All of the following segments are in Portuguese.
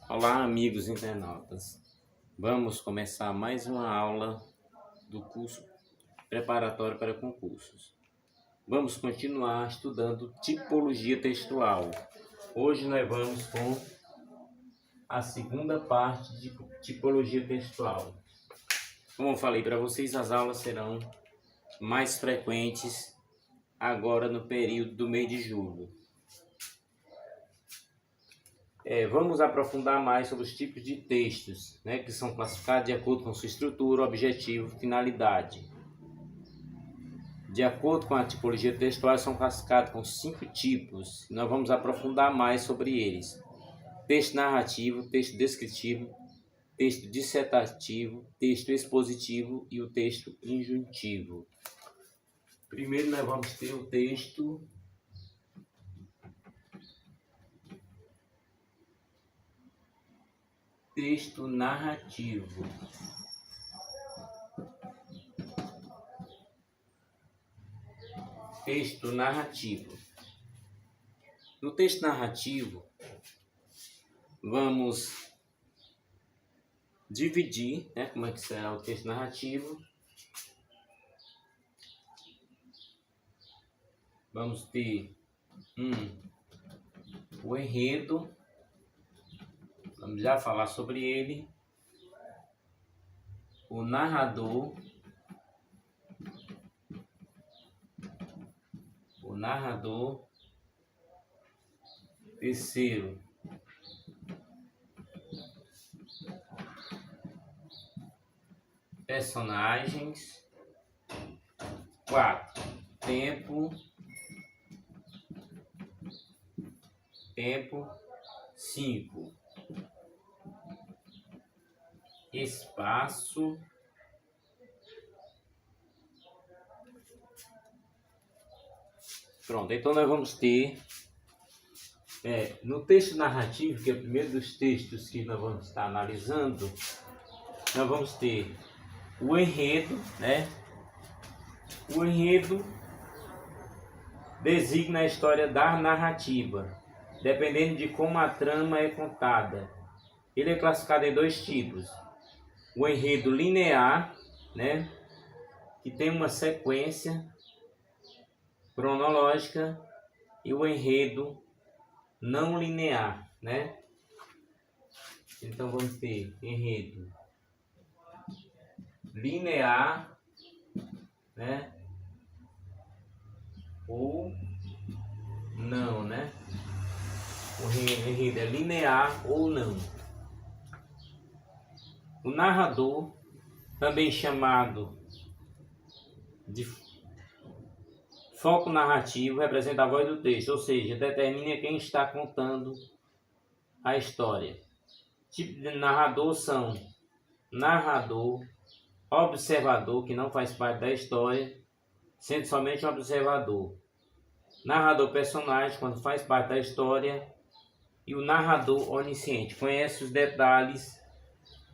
Olá, amigos internautas. Vamos começar mais uma aula do curso preparatório para concursos. Vamos continuar estudando tipologia textual. Hoje nós vamos com a segunda parte de tipologia textual. Como eu falei para vocês, as aulas serão mais frequentes agora no período do mês de julho. Vamos aprofundar mais sobre os tipos de textos, que são classificados de acordo com sua estrutura, objetivo, finalidade. De acordo com a tipologia textual, são classificados com 5 tipos. Nós vamos aprofundar mais sobre eles. Texto narrativo, texto descritivo, texto dissertativo, texto expositivo e o texto injuntivo. Primeiro nós vamos ter o texto narrativo. Texto narrativo. No texto narrativo, vamos dividir, como é que será o texto narrativo. Vamos ter o enredo. Vamos já falar sobre ele. O narrador. Terceiro, personagens. 4, tempo. 5, espaço. Pronto, então nós vamos ter no texto narrativo, que é o primeiro dos textos que nós vamos estar analisando, nós vamos ter o enredo, O enredo designa a história da narrativa, dependendo de como a trama é contada. Ele é classificado em 2 tipos. O enredo linear, que tem uma sequência cronológica, e o enredo não linear, Então vamos ter enredo linear, ou não, O enredo é linear ou não. O narrador, também chamado de foco narrativo, representa a voz do texto, ou seja, determina quem está contando a história. Tipos de narrador são narrador, observador, que não faz parte da história, sendo somente um observador. Narrador personagem, quando faz parte da história. E o narrador onisciente, conhece os detalhes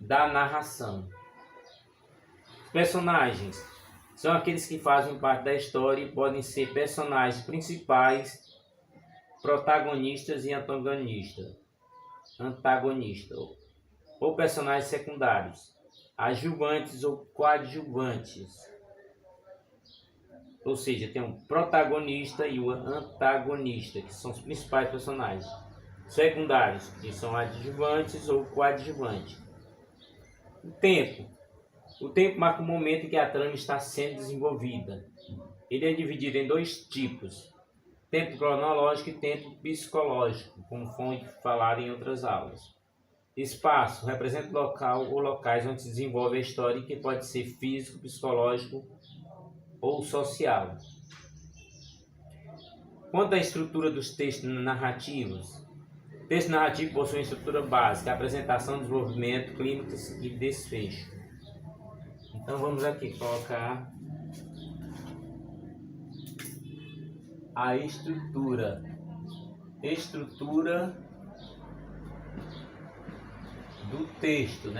da narração. Personagens são aqueles que fazem parte da história e podem ser personagens principais, protagonistas e antagonistas, ou personagens secundários, adjuvantes ou coadjuvantes. Ou seja, tem um protagonista e o antagonista, que são os principais personagens. Secundários, que são adjuvantes ou coadjuvantes. O tempo marca o momento em que a trama está sendo desenvolvida. Ele é dividido em 2 tipos: tempo cronológico e tempo psicológico, como foi falado em outras aulas. Espaço representa o local ou locais onde se desenvolve a história, que pode ser físico, psicológico ou social. Quanto à estrutura dos textos narrativos, o texto narrativo possui uma estrutura básica: apresentação, desenvolvimento, clímax e desfecho. Então vamos aqui colocar a estrutura do texto,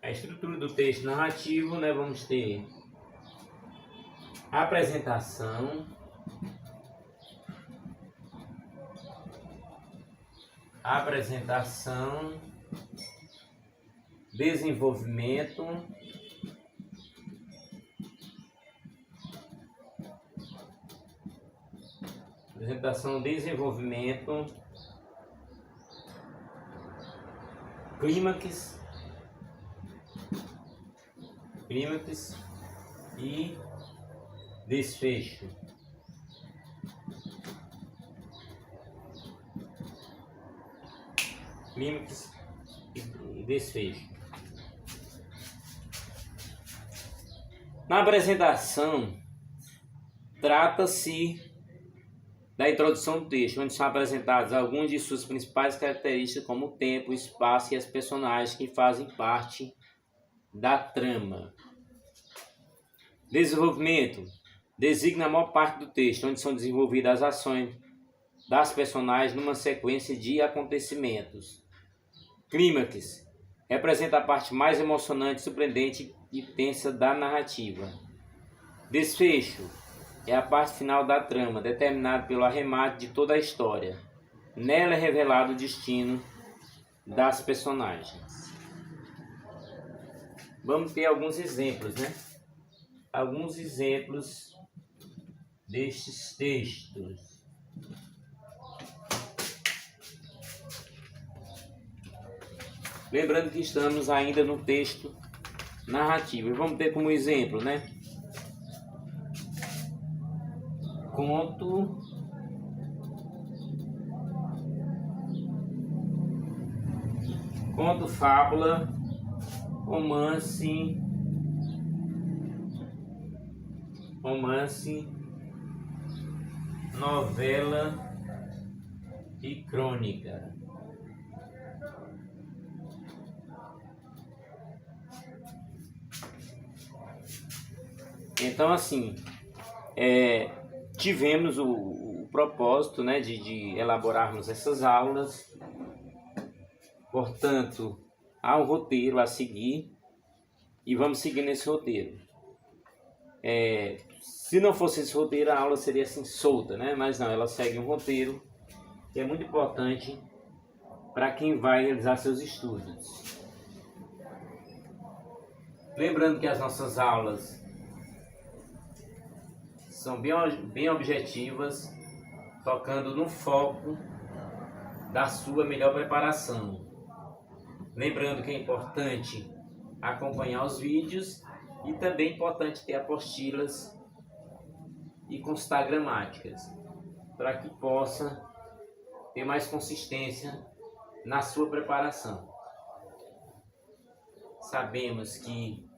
A estrutura do texto narrativo, vamos ter apresentação, apresentação, desenvolvimento, clímax e desfecho. Clímax e desfecho. Na apresentação, trata-se da introdução do texto, onde são apresentadas algumas de suas principais características, como o tempo, o espaço e as personagens que fazem parte da trama. Desenvolvimento designa a maior parte do texto, onde são desenvolvidas as ações das personagens numa sequência de acontecimentos. Clímax representa a parte mais emocionante, surpreendente e tensa da narrativa. Desfecho é a parte final da trama, determinada pelo arremate de toda a história. Nela é revelado o destino das personagens. Vamos ter alguns exemplos, né? Alguns exemplos destes textos. Lembrando que estamos ainda no texto narrativo. Vamos ter como exemplo, né? Conto, fábula, romance, novela e crônica. Então, assim, tivemos o propósito, né, de elaborarmos essas aulas. Portanto, há um roteiro a seguir e vamos seguir nesse roteiro. Se não fosse esse roteiro, a aula seria assim solta, né? Mas não, ela segue um roteiro que é muito importante para quem vai realizar seus estudos. Lembrando que as nossas aulas são bem objetivas, tocando no foco da sua melhor preparação. Lembrando que é importante acompanhar os vídeos e também é importante ter apostilas e consultar gramáticas, para que possa ter mais consistência na sua preparação. Sabemos que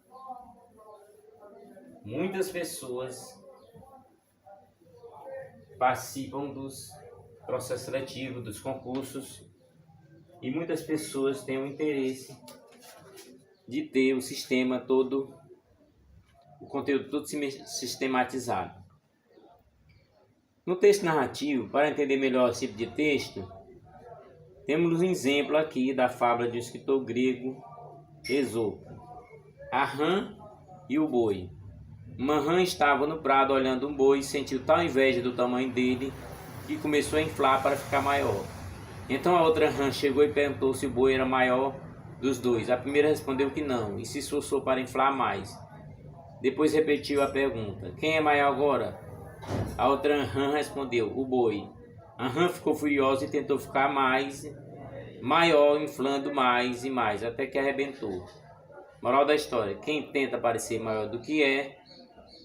muitas pessoas participam dos processos seletivos, dos concursos, e muitas pessoas têm o interesse de ter o sistema todo, o conteúdo todo sistematizado. No texto narrativo, para entender melhor esse tipo de texto, temos um exemplo aqui da fábula de um escritor grego, Esopo, a rã e o boi. Uma rã estava no prado olhando um boi e sentiu tal inveja do tamanho dele que começou a inflar para ficar maior. Então a outra rã chegou e perguntou se o boi era maior dos dois. A primeira respondeu que não e se esforçou para inflar mais. Depois repetiu a pergunta: quem é maior agora? A outra rã respondeu: o boi. A rã ficou furiosa e tentou ficar maior, inflando mais e mais, até que arrebentou. Moral da história: quem tenta parecer maior do que é,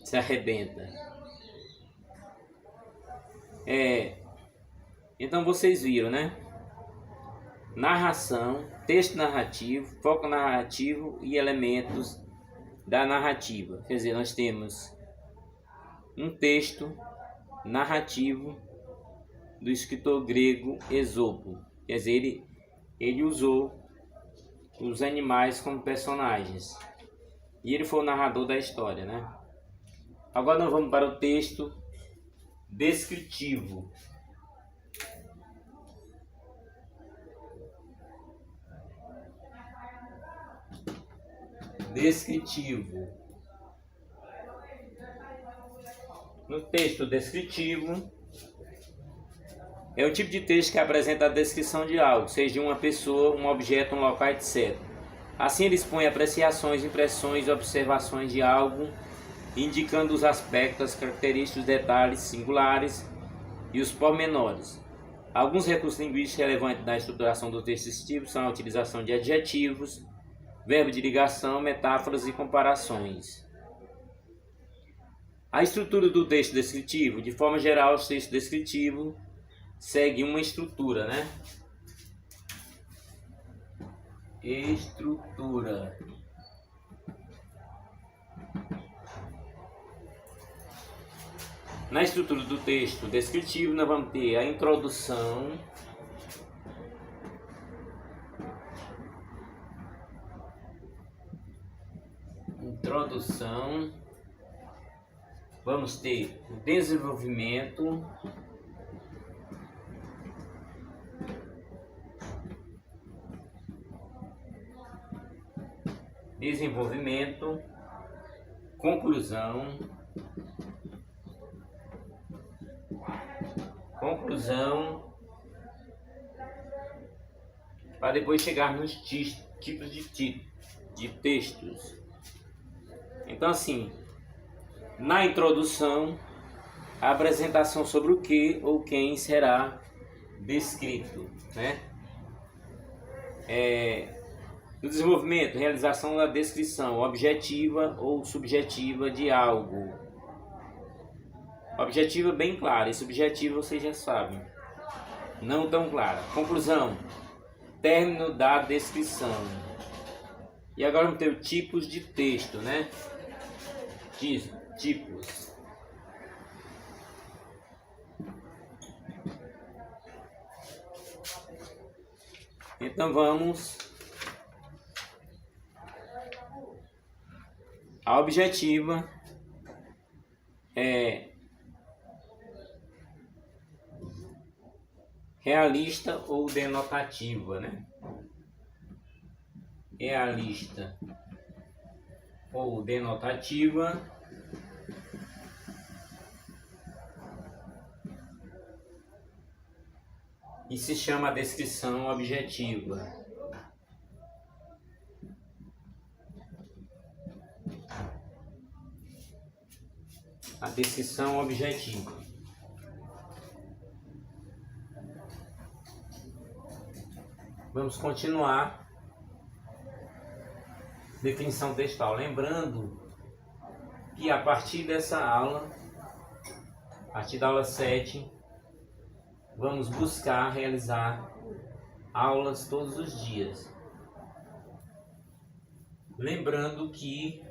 se arrebenta. Então vocês viram, né? Narração, texto narrativo, foco narrativo e elementos da narrativa. Quer dizer, nós temos um texto narrativo do escritor grego Esopo. Quer dizer, ele usou os animais como personagens. E ele foi o narrador da história, né? Agora nós vamos para o texto descritivo. No texto descritivo, É um tipo de texto que apresenta a descrição de algo, seja uma pessoa, um objeto, um local, etc. Assim, ele expõe apreciações, impressões, observações de algo, indicando os aspectos, as características, os detalhes singulares e os pormenores. Alguns recursos linguísticos relevantes na estruturação do texto descritivo são a utilização de adjetivos, verbo de ligação, metáforas e comparações. A estrutura do texto descritivo, de forma geral, o texto descritivo segue uma estrutura, né? Estrutura. Na estrutura do texto descritivo, nós vamos ter a introdução, vamos ter o desenvolvimento, conclusão, para depois chegar nos tipos de textos. Então, assim, na introdução, a apresentação sobre o que ou quem será descrito, né? No desenvolvimento, realização da descrição objetiva ou subjetiva de algo. Objetiva bem clara, e subjetiva vocês já sabem, não tão clara. Conclusão, término da descrição. E agora vamos ter os tipos de texto, né? Tipos. Então vamos. A objetiva é realista ou denotativa, né? Realista ou denotativa. E se chama descrição objetiva. A descrição objetiva. Vamos continuar. Definição textual. Lembrando que a partir dessa aula, a partir da aula 7, vamos buscar realizar aulas todos os dias. Lembrando que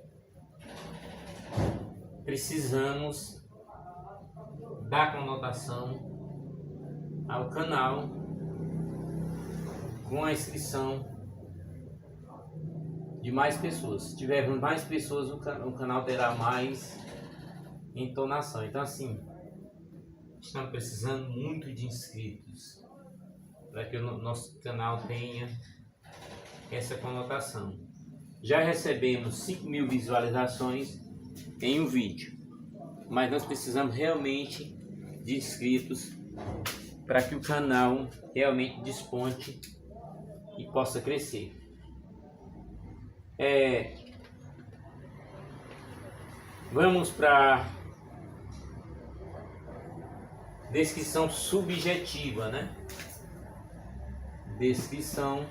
precisamos dar conotação ao canal com a inscrição de mais pessoas. Se tivermos mais pessoas, o canal terá mais entonação. Então, assim, estamos precisando muito de inscritos para que o nosso canal tenha essa conotação. Já recebemos 5.000 visualizações em um vídeo, mas nós precisamos realmente de inscritos para que o canal realmente desponte e possa crescer. Vamos para descrição subjetiva, né? Descrição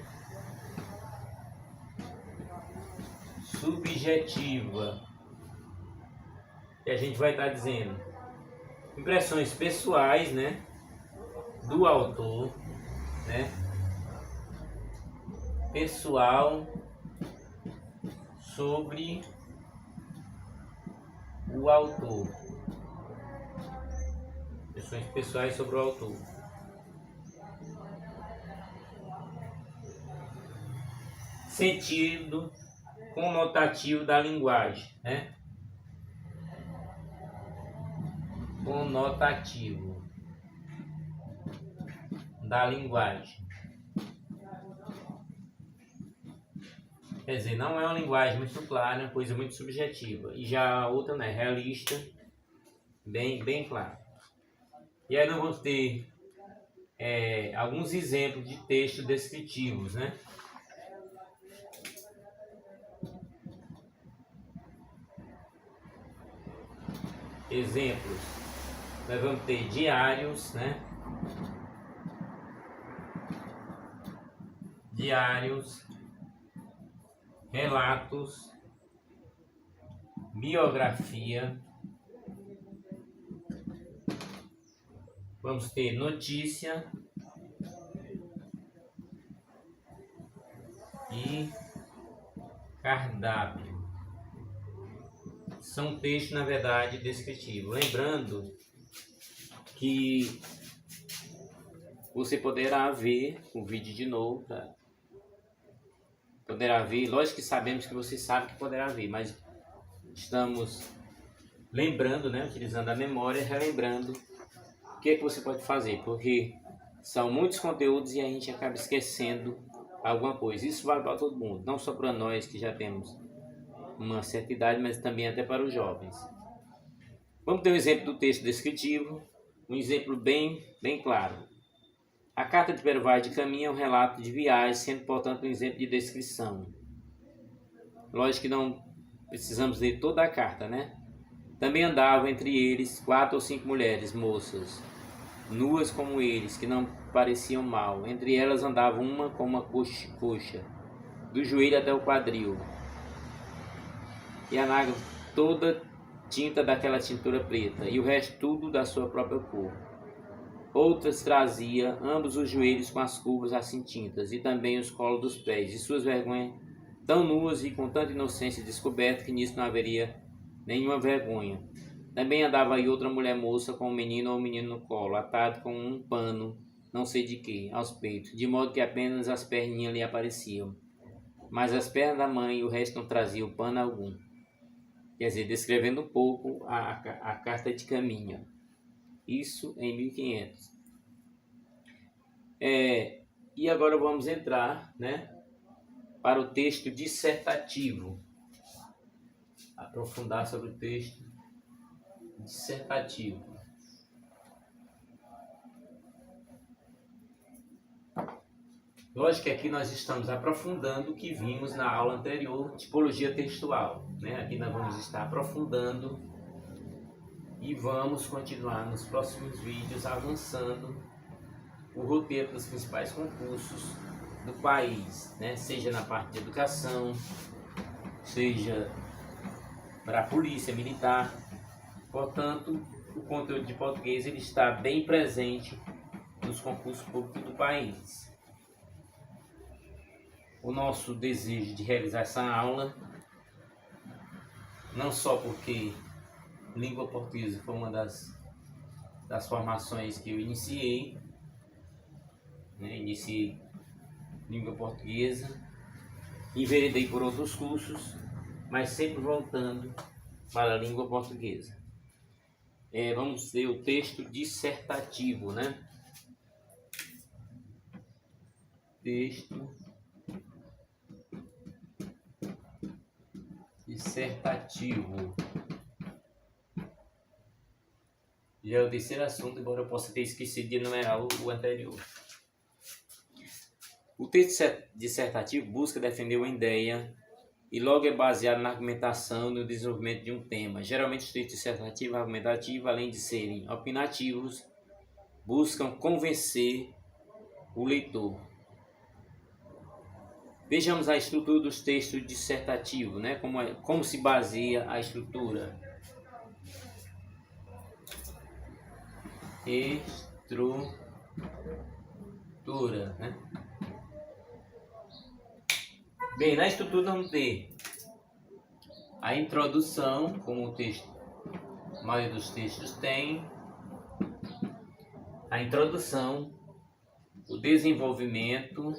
subjetiva. E a gente vai estar dizendo impressões pessoais, né, do autor, né? Pessoal sobre o autor. Impressões pessoais sobre o autor. Sentido conotativo da linguagem, né? Conotativo da linguagem. Quer dizer, não é uma linguagem muito clara, é uma coisa muito subjetiva. E já a outra, né, realista, bem clara. E aí nós vamos ter alguns exemplos de textos descritivos, né? Exemplos, nós vamos ter diários, né? Diários, relatos, biografia, vamos ter notícia e cardápio. São textos, na verdade, descritivos. Lembrando que você poderá ver o vídeo de novo, tá? Poderá ver, lógico que sabemos que você sabe que poderá ver, mas estamos lembrando, né, utilizando a memória, relembrando o que é que você pode fazer, porque são muitos conteúdos e a gente acaba esquecendo alguma coisa. Isso vale para todo mundo, não só para nós que já temos uma certa idade, mas também até para os jovens. Vamos ter um exemplo do texto descritivo, um exemplo bem claro. A carta de Pero Vaz de Caminha é um relato de viagem, sendo, portanto, um exemplo de descrição. Lógico que não precisamos ler toda a carta, né? Também andavam entre eles 4 ou 5 mulheres, moças, nuas como eles, que não pareciam mal. Entre elas andava uma com uma coxa, do joelho até o quadril, e a naga toda tinta daquela tintura preta, e o resto tudo da sua própria cor. Outras trazia ambos os joelhos com as curvas assim tintas, e também os colos dos pés, e suas vergonhas tão nuas e com tanta inocência descoberta que nisso não haveria nenhuma vergonha. Também andava aí outra mulher moça com um menino ou um menino no colo, atado com um pano, não sei de que, aos peitos, de modo que apenas as perninhas lhe apareciam. Mas as pernas da mãe e o resto não traziam pano algum. Quer dizer, descrevendo um pouco a carta de Caminha. Isso em 1500. E agora vamos entrar, né, para o texto dissertativo. Aprofundar sobre o texto dissertativo. Lógico que aqui nós estamos aprofundando o que vimos na aula anterior, tipologia textual, né? Aqui nós vamos estar aprofundando e vamos continuar nos próximos vídeos avançando o roteiro dos principais concursos do país, né? Seja na parte de educação, seja para a polícia militar. Portanto, o conteúdo de português ele está bem presente nos concursos públicos do país. O nosso desejo de realizar essa aula, não só porque língua portuguesa foi uma das formações que eu iniciei, né? Iniciei língua portuguesa, enveredei por outros cursos, mas sempre voltando para a língua portuguesa. Vamos ver o texto dissertativo, né? Texto dissertativo. Já é o terceiro assunto, embora eu possa ter esquecido de enumerar o anterior. O texto dissertativo busca defender uma ideia e logo é baseado na argumentação e no desenvolvimento de um tema. Geralmente os textos dissertativos e argumentativos, além de serem opinativos, buscam convencer o leitor. Vejamos a estrutura dos textos dissertativos, né? Como se baseia a estrutura. Estrutura, né? Bem, na estrutura vamos ter a introdução, como o texto, a maioria dos textos tem, a introdução, o desenvolvimento,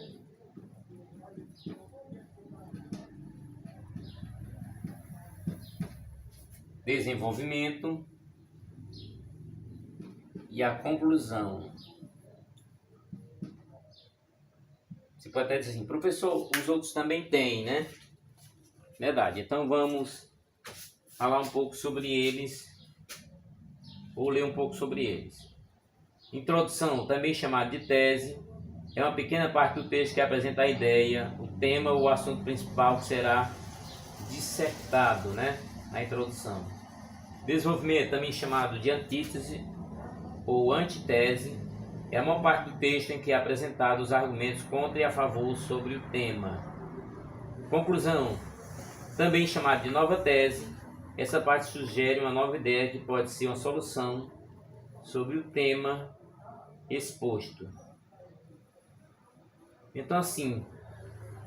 e a conclusão. Você pode até dizer assim, professor, os outros também têm, né? Verdade. Então vamos falar um pouco sobre eles, ou ler um pouco sobre eles. Introdução, também chamada de tese, é uma pequena parte do texto que apresenta a ideia, o tema ou o assunto principal que será dissertado, né, na introdução. Desenvolvimento, também chamado de antítese ou antitese, é a maior parte do texto em que é apresentado os argumentos contra e a favor sobre o tema. Conclusão, também chamado de nova tese, essa parte sugere uma nova ideia que pode ser uma solução sobre o tema exposto. Então, assim,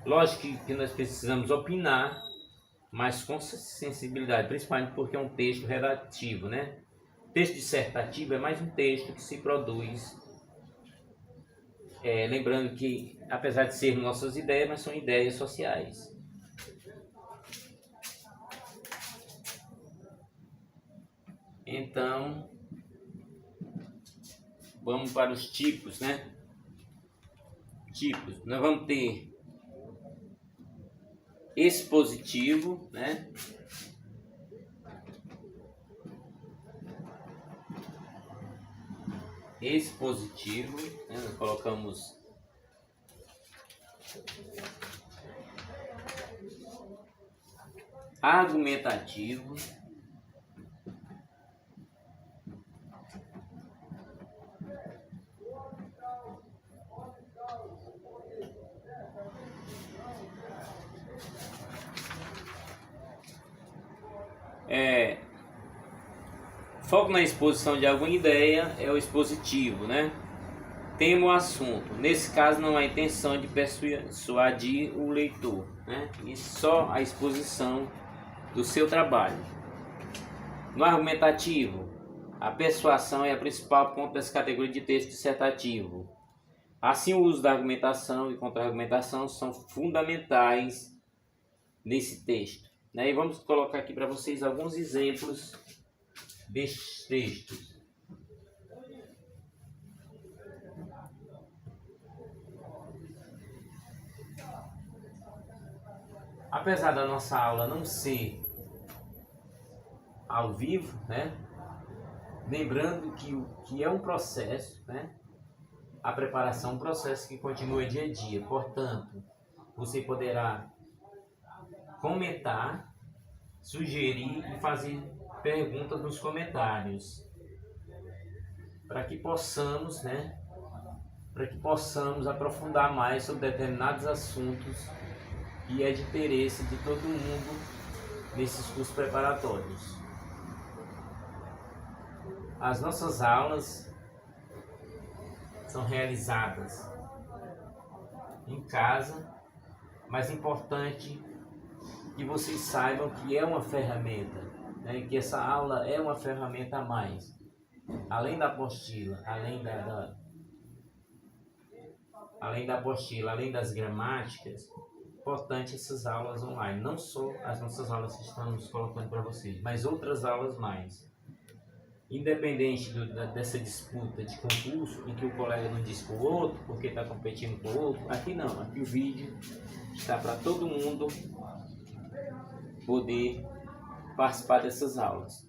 lógico que nós precisamos opinar, mas com sensibilidade, principalmente porque é um texto redativo, né? Texto dissertativo é mais um texto que se produz, lembrando que, apesar de serem nossas ideias, mas são ideias sociais. Então, vamos para os tipos, né? Tipos, nós vamos ter expositivo, né? Expositivo, né? Nós colocamos argumentativo, foco na exposição de alguma ideia é o expositivo, né? Tema o assunto. Nesse caso não há intenção de persuadir o leitor, né? E só a exposição do seu trabalho. No argumentativo, a persuasão é a principal ponto dessa categoria de texto dissertativo. Assim, o uso da argumentação e contra-argumentação são fundamentais nesse texto, né? E vamos colocar aqui para vocês alguns exemplos destes textos. Apesar da nossa aula não ser ao vivo, né? Lembrando que é um processo, né? A preparação é um processo que continua dia a dia. Portanto, você poderá comentar, sugerir e fazer perguntas nos comentários, para que possamos, né? Para que possamos aprofundar mais sobre determinados assuntos que é de interesse de todo mundo nesses cursos preparatórios. As nossas aulas são realizadas em casa, mas é importante que vocês saibam que é uma ferramenta, né? Que essa aula é uma ferramenta a mais, além da apostila, além da apostila, além das gramáticas. Importante essas aulas online, não só as nossas aulas que estamos colocando para vocês, mas outras aulas mais. Independente dessa disputa de concurso, em que o colega não diz para o outro, porque está competindo com o outro, aqui não, aqui o vídeo está para todo mundo poder participar dessas aulas.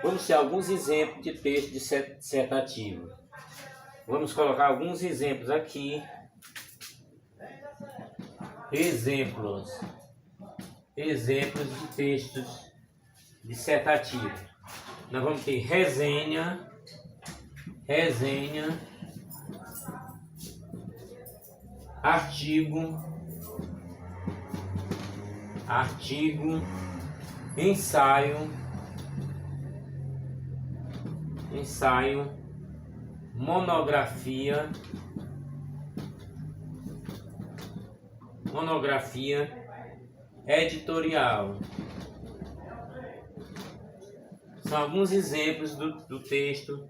Vamos ter alguns exemplos de texto dissertativo. Vamos colocar alguns exemplos aqui. Exemplos de textos dissertativos. Nós vamos ter resenha, artigo, ensaio, monografia, editorial. São alguns exemplos do texto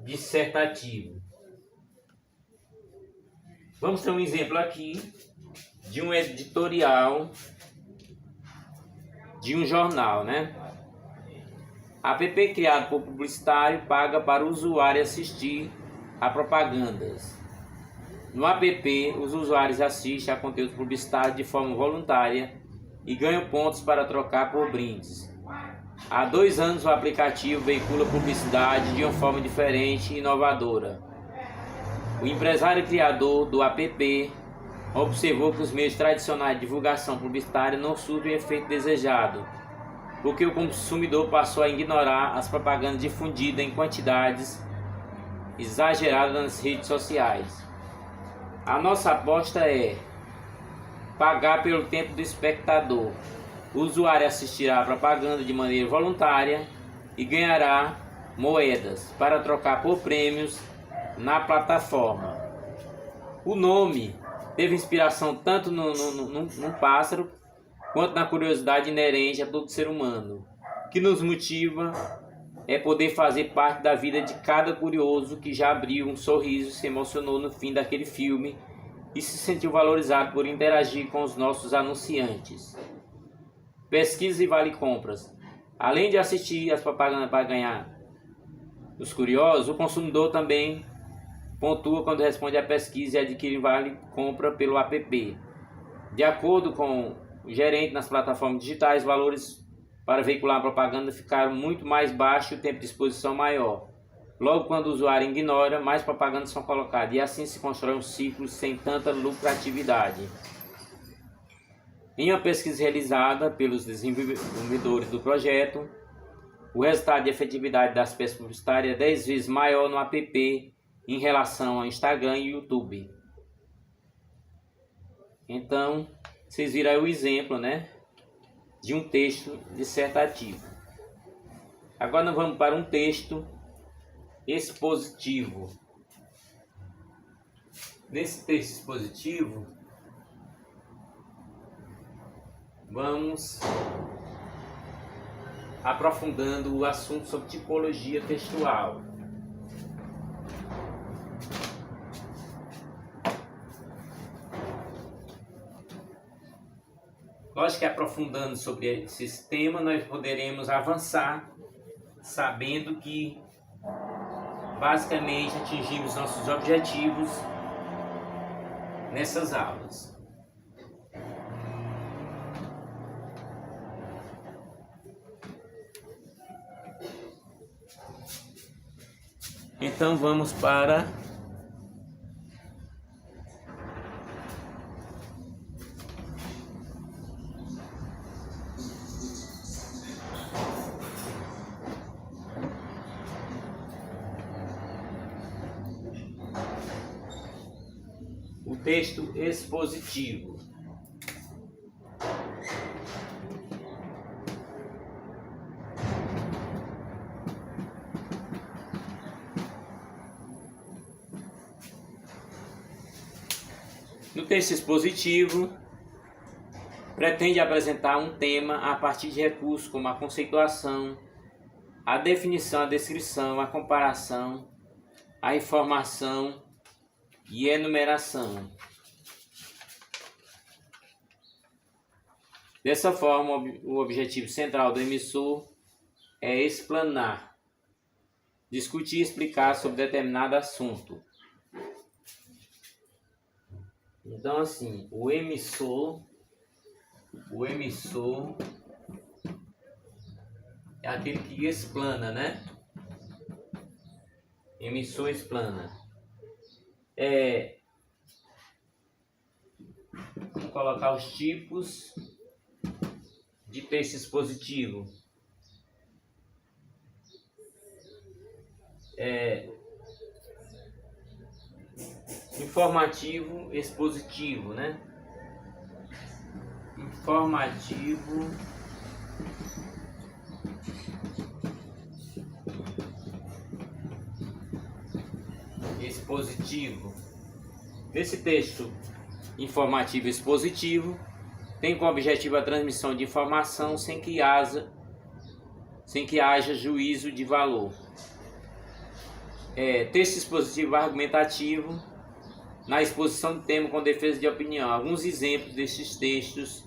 dissertativo. Vamos ter um exemplo aqui de um editorial de um jornal, né? App criado por publicitário paga para o usuário assistir a propagandas. No app, os usuários assistem a conteúdos publicitários de forma voluntária e ganham pontos para trocar por brindes. Há 2 anos o aplicativo veicula publicidade de uma forma diferente e inovadora. O empresário criador do app observou que os meios tradicionais de divulgação publicitária não surtem o efeito desejado, porque o consumidor passou a ignorar as propagandas difundidas em quantidades exageradas nas redes sociais. A nossa aposta é pagar pelo tempo do espectador. O usuário assistirá a propaganda de maneira voluntária e ganhará moedas para trocar por prêmios na plataforma. O nome teve inspiração tanto num pássaro quanto na curiosidade inerente a todo ser humano. O que nos motiva é poder fazer parte da vida de cada curioso que já abriu um sorriso, se emocionou no fim daquele filme e se sentiu valorizado por interagir com os nossos anunciantes. Pesquisas e vale compras. Além de assistir as propagandas para ganhar os curiosos, o consumidor também pontua quando responde à pesquisa e adquire vale compra pelo app. De acordo com o gerente nas plataformas digitais, valores para veicular a propaganda ficaram muito mais baixos e o tempo de exposição maior. Logo, quando o usuário ignora, mais propagandas são colocadas e assim se constrói um ciclo sem tanta lucratividade. Em uma pesquisa realizada pelos desenvolvedores do projeto, o resultado de efetividade das peças publicitárias é 10 vezes maior no app em relação ao Instagram e YouTube. Então, vocês viram aí o exemplo, né, de um texto dissertativo. Agora nós vamos para um texto expositivo. Nesse texto expositivo, vamos aprofundando o assunto sobre tipologia textual. Lógico que aprofundando sobre esse tema, nós poderemos avançar sabendo que basicamente atingimos nossos objetivos nessas aulas. Então vamos para o texto expositivo. No texto expositivo, pretende apresentar um tema a partir de recursos como a conceituação, a definição, a descrição, a comparação, a informação e enumeração. Dessa forma, o objetivo central do emissor é explanar, discutir e explicar sobre determinado assunto. Então, assim, o emissor é aquele que explana, né? Emissor explana. Vamos colocar os tipos de texto expositivo. Informativo, expositivo, né? Informativo, expositivo. Nesse texto informativo expositivo, tem como objetivo a transmissão de informação sem que haja juízo de valor. Texto expositivo argumentativo, na exposição do tema com defesa de opinião. Alguns exemplos desses textos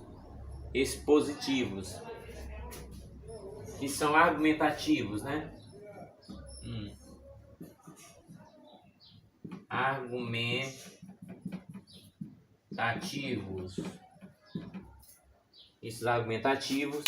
expositivos, que são argumentativos, né? Argumentativos. esses argumentativos.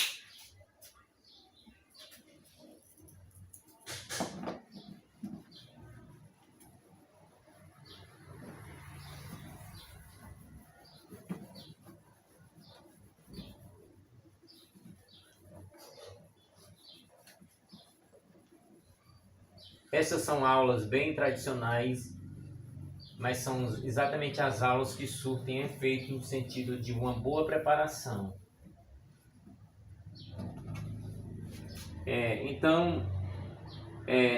Essas são aulas bem tradicionais, mas são exatamente as aulas que surtem efeito no sentido de uma boa preparação. Então,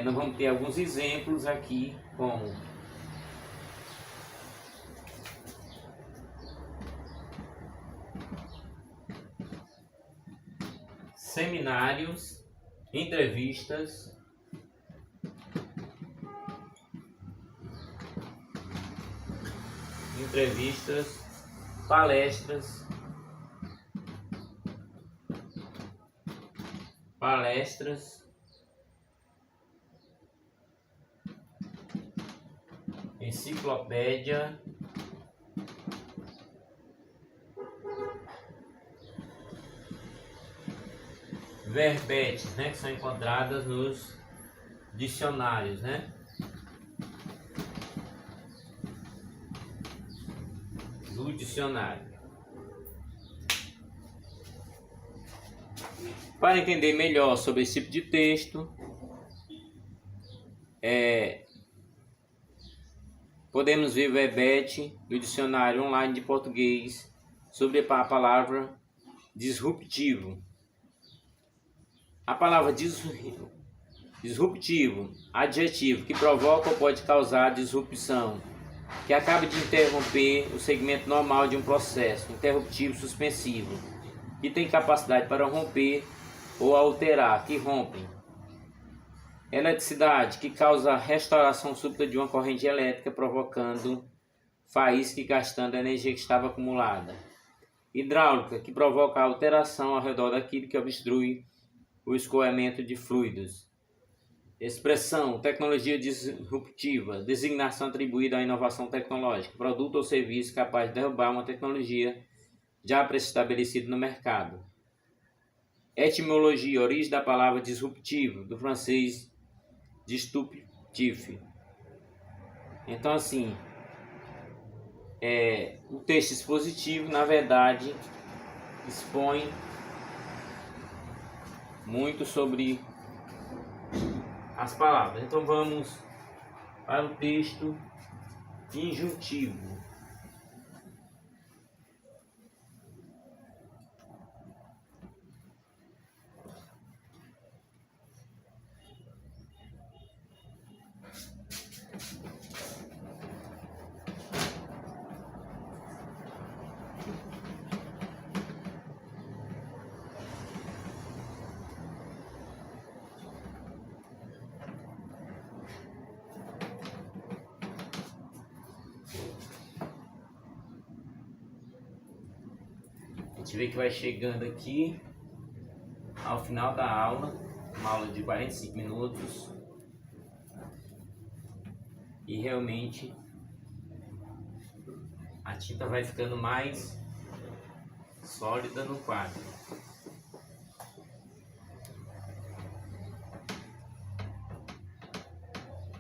nós vamos ter alguns exemplos aqui, como seminários, entrevistas, palestras, enciclopédia, verbetes, né, que são encontradas nos dicionários, né? Do dicionário. Para entender melhor sobre esse tipo de texto, podemos ver o verbete do dicionário online de português sobre a palavra disruptivo. A palavra disruptivo, adjetivo que provoca ou pode causar disrupção, que acaba de interromper o segmento normal de um processo, interruptivo suspensivo, que tem capacidade para romper ou alterar, que rompem. Eletricidade, que causa a restauração súbita de uma corrente elétrica, provocando faísca e gastando a energia que estava acumulada. Hidráulica, que provoca a alteração ao redor daquilo que obstrui o escoamento de fluidos. Expressão, tecnologia disruptiva, designação atribuída à inovação tecnológica, produto ou serviço capaz de derrubar uma tecnologia já pré-estabelecida no mercado. Etimologia, origem da palavra disruptivo, do francês disruptif. Então, assim, o texto expositivo, na verdade, expõe muito sobre as palavras. Então vamos para o texto injuntivo. A gente vê que vai chegando aqui ao final da aula, uma aula de 45 minutos, e realmente a tinta vai ficando mais sólida no quadro.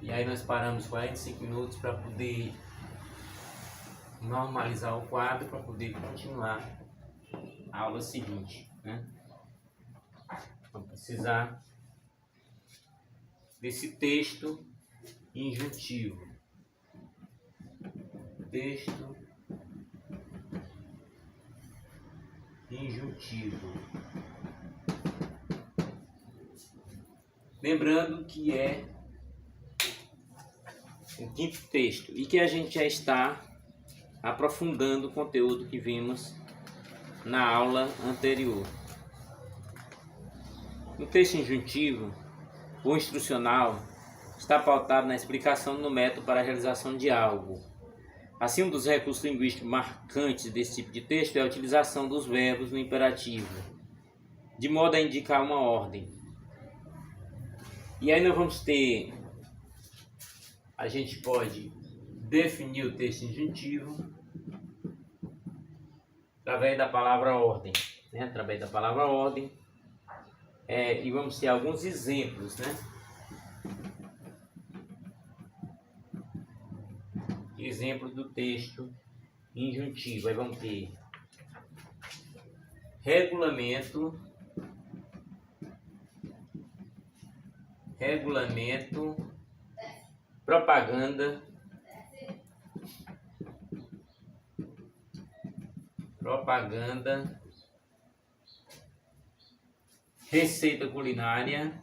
E aí nós paramos 45 minutos para poder normalizar o quadro, para poder continuar a aula seguinte, né? Vamos precisar desse texto injuntivo. Texto injuntivo. Lembrando que é o quinto texto e que a gente já está aprofundando o conteúdo que vimos na aula anterior. No texto injuntivo, o instrucional está pautado na explicação no método para a realização de algo. Assim, um dos recursos linguísticos marcantes desse tipo de texto é a utilização dos verbos no imperativo, de modo a indicar uma ordem. E aí nós vamos ter, a gente pode definir o texto injuntivo através da palavra ordem. né, através da palavra ordem. E vamos ter alguns exemplos, né? Exemplos do texto injuntivo. Aí vamos ter regulamento, propaganda, receita culinária,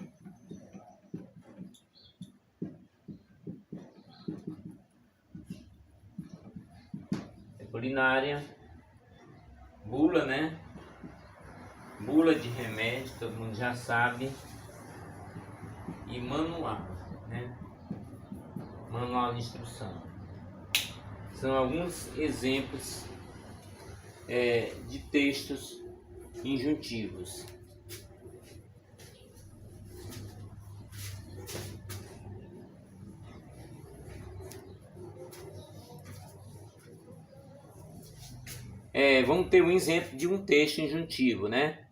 bula, né? Bula de remédio, todo mundo já sabe, e manual, né? Manual de instrução. São alguns exemplos de textos injuntivos. Vamos ter um exemplo de um texto injuntivo, né?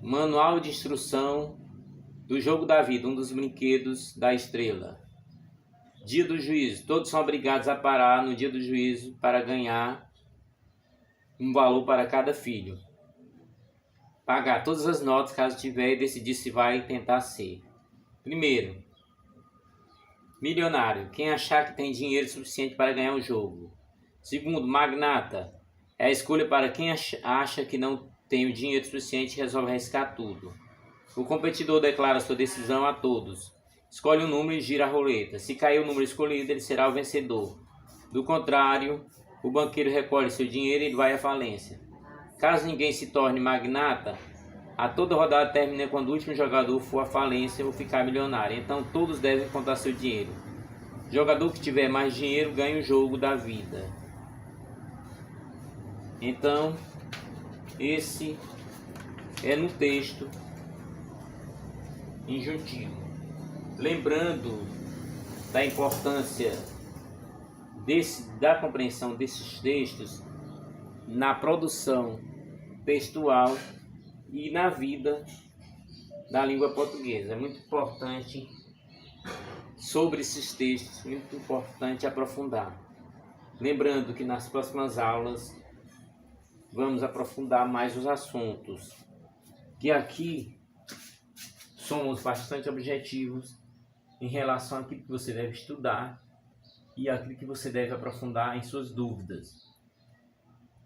Manual de instrução do jogo da vida, um dos brinquedos da estrela. Dia do juízo, todos são obrigados a parar no dia do juízo para ganhar um valor para cada filho. Pagar todas as notas caso tiver e decidir se vai tentar ser. Primeiro, milionário, quem achar que tem dinheiro suficiente para ganhar o jogo. Segundo, magnata, é a escolha para quem acha que não tem o dinheiro suficiente e resolve arriscar tudo. O competidor declara sua decisão a todos. Escolhe um número e gira a roleta. Se cair o número escolhido, ele será o vencedor. Do contrário, o banqueiro recolhe seu dinheiro e vai à falência. Caso ninguém se torne magnata, a toda rodada termina quando o último jogador for à falência ou ficar milionário. Então todos devem contar seu dinheiro. O jogador que tiver mais dinheiro ganha o jogo da vida. Então, esse é no texto injuntivo. Lembrando da importância da compreensão desses textos na produção textual e na vida da língua portuguesa. É muito importante sobre esses textos, muito importante aprofundar. Lembrando que nas próximas aulas vamos aprofundar mais os assuntos, que aqui somos bastante objetivos em relação àquilo que você deve estudar e àquilo que você deve aprofundar em suas dúvidas.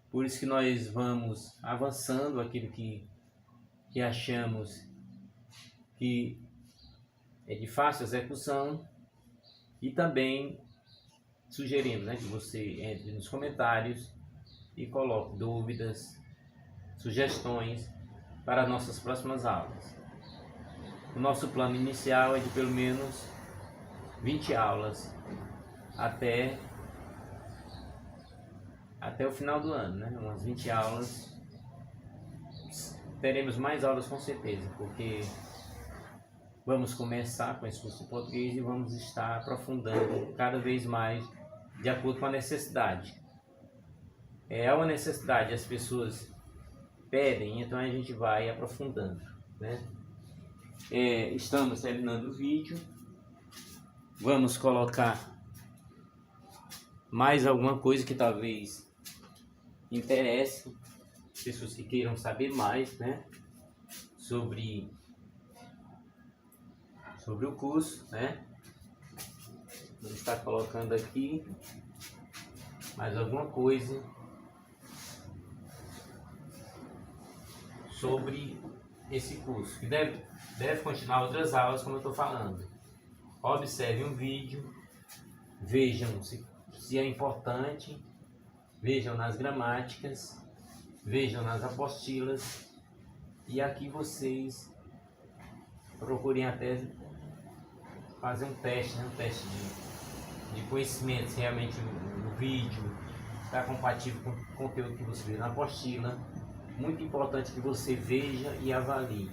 Por isso que nós vamos avançando aquilo que achamos que é de fácil execução e também sugerimos, né, que você entre nos comentários e coloque dúvidas, sugestões para as nossas próximas aulas. O nosso plano inicial é de pelo menos 20 aulas até o final do ano, né? Umas 20 aulas. Teremos mais aulas com certeza, porque vamos começar com esse curso de português e vamos estar aprofundando cada vez mais de acordo com a necessidade. Há uma necessidade, as pessoas pedem, então a gente vai aprofundando, né? Estamos terminando o vídeo. Vamos colocar mais alguma coisa que talvez interesse pessoas que queiram saber mais, né, sobre o curso, né? Vamos estar colocando aqui mais alguma coisa sobre esse curso, que deve continuar outras aulas, como eu estou falando. Observe um vídeo, vejam se é importante, vejam nas gramáticas, vejam nas apostilas, e aqui vocês procurem até fazer um teste, né? Um teste de conhecimento, se realmente o vídeo está compatível com o conteúdo que você vê na apostila. Muito importante que você veja e avalie.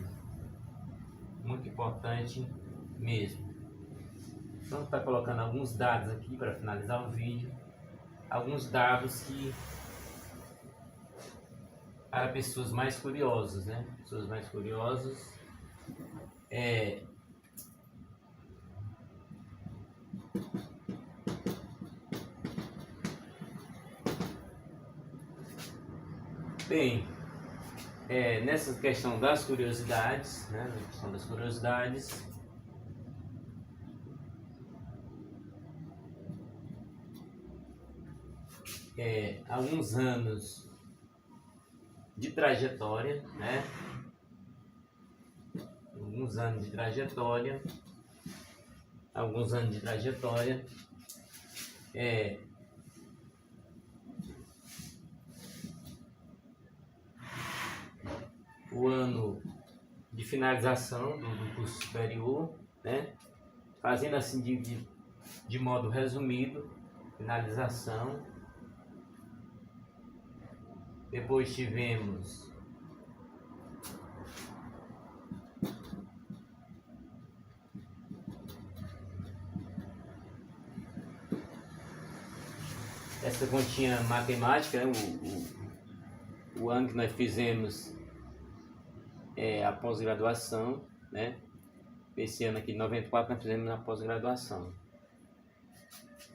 Muito importante mesmo. Vamos estar colocando alguns dados aqui para finalizar o vídeo. Alguns dados para pessoas mais curiosas, né? Pessoas mais curiosas. Bem, nessa questão das curiosidades, né? Na questão das curiosidades, alguns anos de trajetória, né? Alguns anos de trajetória. O ano de finalização do curso superior, né? Fazendo assim de modo resumido, finalização. Depois tivemos essa continha matemática, né? O ano que nós fizemos a pós-graduação, né? Esse ano aqui, 94, nós fizemos a pós-graduação.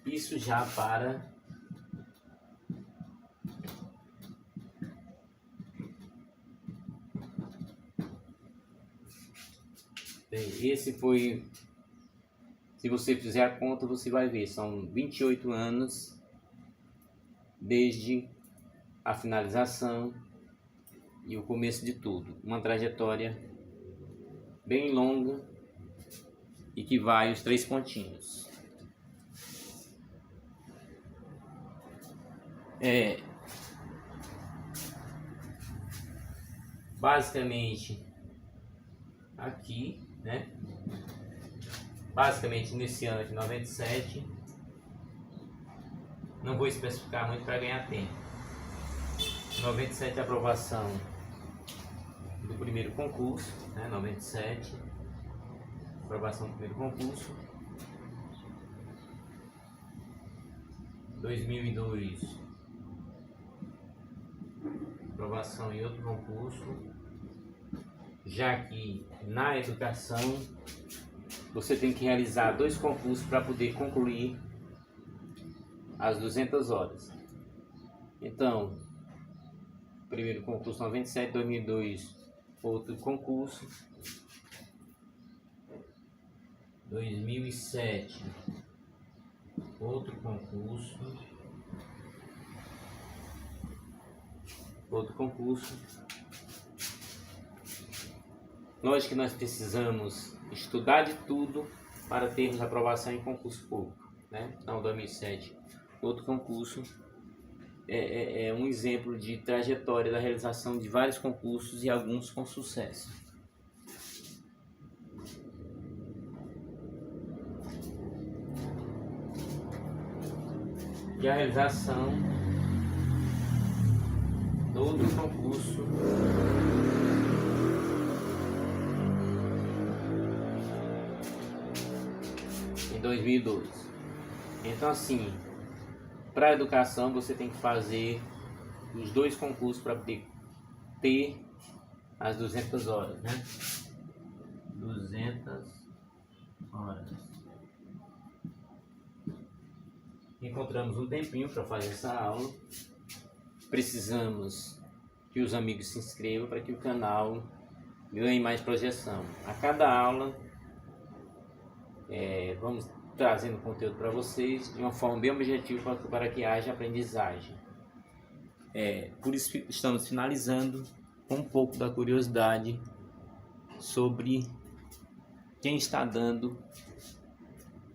Isso já para esse foi, se você fizer a conta, você vai ver, são 28 anos desde a finalização e o começo de tudo. Uma trajetória bem longa e que vai os 3 pontinhos. Basicamente aqui, né? Basicamente nesse ano aqui, 97, não vou especificar muito para ganhar tempo. 97 aprovação do primeiro concurso, né? 97 aprovação do primeiro concurso. 2002 aprovação em outro concurso. Já que na educação você tem que realizar 2 concursos para poder concluir as 200 horas. Então, primeiro concurso 97, 2002 outro concurso, 2007 outro concurso, Lógico que nós precisamos estudar de tudo para termos aprovação em concurso público, né? Então, 2007, outro concurso, é um exemplo de trajetória da realização de vários concursos e alguns com sucesso. E a realização do outro concurso em 2002. Então, assim, para a educação você tem que fazer os 2 concursos para poder ter as 200 horas, né? 200 horas. Encontramos um tempinho para fazer essa aula. Precisamos que os amigos se inscrevam para que o canal ganhe mais projeção. A cada aula vamos trazendo conteúdo para vocês de uma forma bem objetiva para que haja aprendizagem. Por isso estamos finalizando com um pouco da curiosidade sobre quem está dando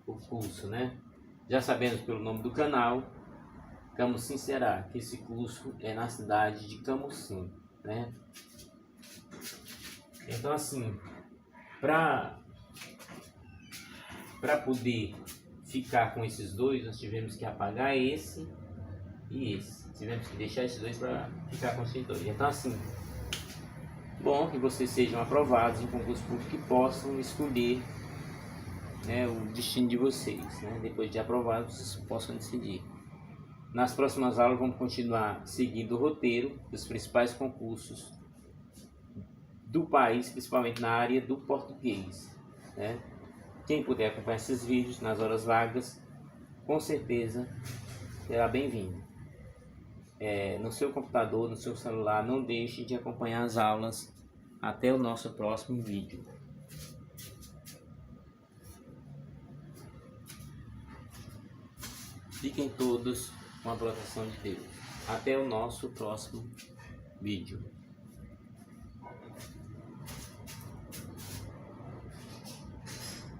o curso, né? Já sabemos pelo nome do canal, Camusim Ceará, que esse curso é na cidade de Camusim, né? Então, assim, para poder ficar com esses 2, nós tivemos que apagar esse e esse. Tivemos que deixar esses 2 para ficar com esses 2. Então, assim, bom que vocês sejam aprovados em concurso público e possam escolher, né, o destino de vocês, né? Depois de aprovados, vocês possam decidir. Nas próximas aulas vamos continuar seguindo o roteiro dos principais concursos do país, principalmente na área do português, né? Quem puder acompanhar esses vídeos nas horas vagas, com certeza será bem-vindo. No seu computador, no seu celular, não deixe de acompanhar as aulas. Até o nosso próximo vídeo. Fiquem todos com a proteção de Deus. Até o nosso próximo vídeo.